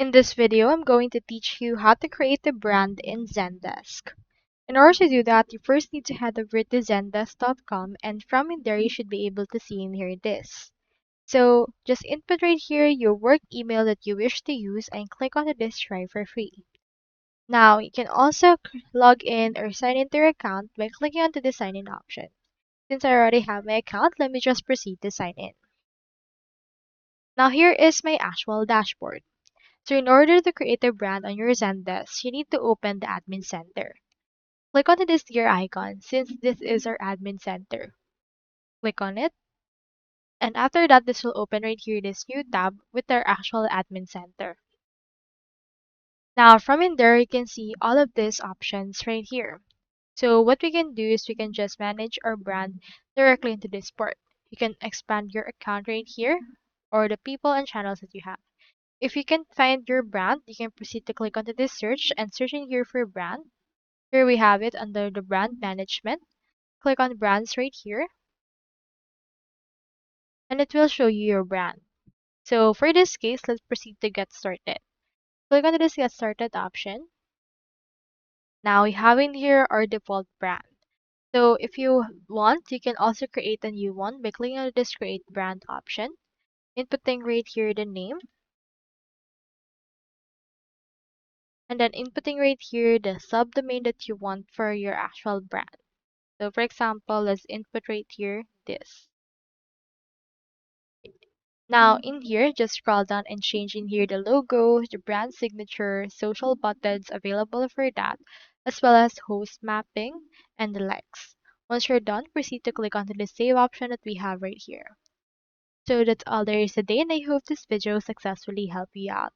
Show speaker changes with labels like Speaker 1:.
Speaker 1: In this video, I'm going to teach you how to create a brand in Zendesk. In order to do that, you first need to head over to zendesk.com, and from in there you should be able to see and hear this. So just input right here your work email that you wish to use and click on this try for free. Now you can also log in or sign into your account by clicking onto the sign in option. Since I already have my account, let me just proceed to sign in. Now here is my actual dashboard. So in order to create a brand on your Zendesk, you need to open the admin center. Click on this gear icon since this is our admin center. Click on it, and after that this will open right here this new tab with our actual admin center. Now from in there you can see all of these options right here. So what we can do is we can just manage our brand directly into this port. You can expand your account right here or the people and channels that you have. If you can find your brand, you can proceed to click onto this search and search in here for brand. Here we have it under the brand management. Click on brands right here and it will show you your brand. So for this case, let's proceed to get started. Click on this get started option. Now we have in here our default brand. So if you want, you can also create a new one by clicking on this create brand option, inputting right here the name, and then inputting right here the subdomain that you want for your actual brand. So for example, let's input right here this. Now in here, just scroll down and change in here the logo, the brand signature, social buttons available for that, as well as host mapping and the likes. Once you're done, proceed to click onto the save option that we have right here. So that's all there is today, and I hope this video successfully helped you out.